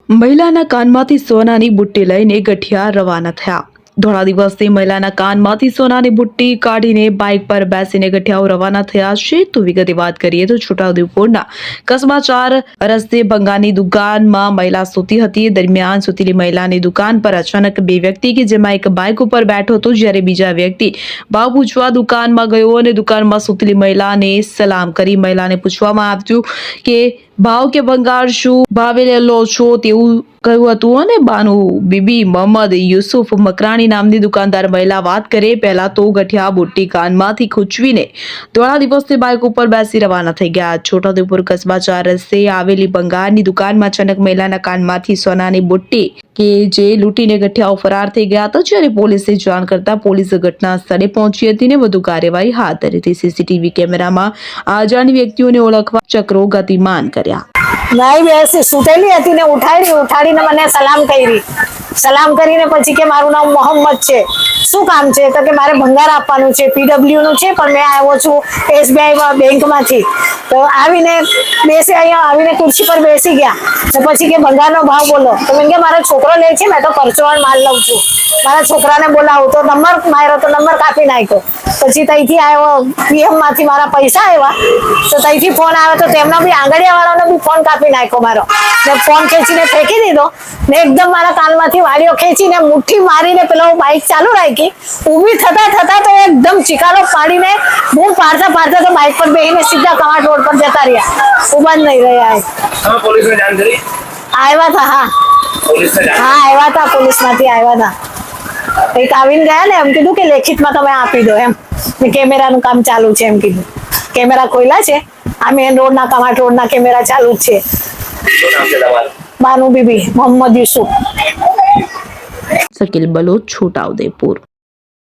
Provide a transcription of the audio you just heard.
મહિલાના કાનમાંથી સોનાની બુટ્ટી લઈને ગઠિયા રવાના થયા। ધોળા દિવસે મહિલાના કાનમાંથી સોનાની બુટ્ટી કાઢીને બાઇક પર બેસીને ગઠિયાઓ રવાના થયા છે। તો વિગતે વાત કરીએ તો છોટાઉદેપુરના કસ્બા 4 રસ્તે ભંગારની દુકાનમાં મહિલા સૂતી હતી। દરમિયાન સૂતેલી મહિલાની દુકાન પર અચાનક બે વ્યક્તિ કે જેમાં એક બાઇક ઉપર બેઠો હતો જ્યારે બીજા વ્યક્તિ ભાવ પૂછવા દુકાનમાં ગયો અને દુકાનમાં સૂતેલી મહિલાને સલામ કરી મહિલાને પૂછવામાં આવ્યું કે ભાવ કે ભંગાર શું ભાવે લો છો તેવું કહ્યું હતું અને બાનુ બીબી મોહમ્મદ યુસુફ મકરાણી નામની દુકાનદાર મહિલા વાત કરે પહેલા તો ગઠિયા બુટ્ટી કાનમાંથી ખૂંચવીને ધોળા દિવસે બાઇક ઉપર બેસી રવાના થઈ ગયા। છોટાઉદેપુર કસ્બા 4 રસ્તે આવેલી ભંગારની દુકાનમાં અચાનક મહિલાના કાનમાંથી સોનાની બુટ્ટી કે જે લૂંટીને ગઠિયાઓ ફરાર થઈ ગયા હતા। જ્યારે પોલીસે જાણ કરતા પોલીસ ઘટના સ્થળે પહોંચી હતી ને વધુ કાર્યવાહી હાથ ધરી હતી। સીસીટીવી કેમેરામાં અજાણી વ્યક્તિઓને ઓળખવા ચક્રો ગતિમાન કર્યા। નહીં બેસી સુતેલી હતી ને ઉઠાડીને મને સલામ કરીને પછી કે મારું નામ મોહમ્મદ છે, શું કામ છે તો કે મારે ભંગાર આપવાનું છે, પીડબ્લ્યુ નું છે પણ મેં આવ્યો છું એસબીઆઈ બેંકમાંથી। તો આવીને અહીંયા આવીને ખુરશી પર બેસી ગયા તો પછી કે ભંગારનો ભાવ બોલો તો મેં કે મારો છોકરો લે છે, મેં તો પરચુરણ માલ લઉં છું, મારા છોકરાને બોલાવું તો નંબર માર્યો તો નંબર કાપી નાખ્યો। પછી ત્યાંથી આવ્યો પીએમ માંથી મારા પૈસા આવ્યા તો ત્યાંથી ફોન આવ્યો તો તેમનો બી આંગળીયા વાળાનો બી ફોન કાપી નાખ્યો મારો ને ફોન ખેંચીને ફેંકી દીધો ને એકદમ મારા કાનમાંથી વાડીઓ ખેંચીને મુઠ્ઠી મારીને પેલો બાઇક ચાલુ રાખી ઊભી થતા તો એકદમ ચિકારો પાડીને બૂમ પાડતા તો બાઇક પર બેસીને સીધા કવાંટ રોડ પર જતા રહ્યા, ઊભા જ નહીં રહ્યા। પોલીસને જાણ કરી? આવ્યા હતા, હા આવ્યા હતા, પોલીસમાંથી આવ્યા હતા। એક આવીને ગયા ને એમ કીધું કે લેખિતમાં તમે આપી દો એમ, કેમેરાનું કામ ચાલુ છે એમ કીધું, કેમેરા ખોલ્યા છે આ મેન રોડના કવાંટ રોડના કેમેરા ચાલુ જ છે। શું નામ છે તમારું? બાનુ બીબી મોહમ્મદ યુસુફ। શકીલ બલોચ, છોટાઉદેપુર।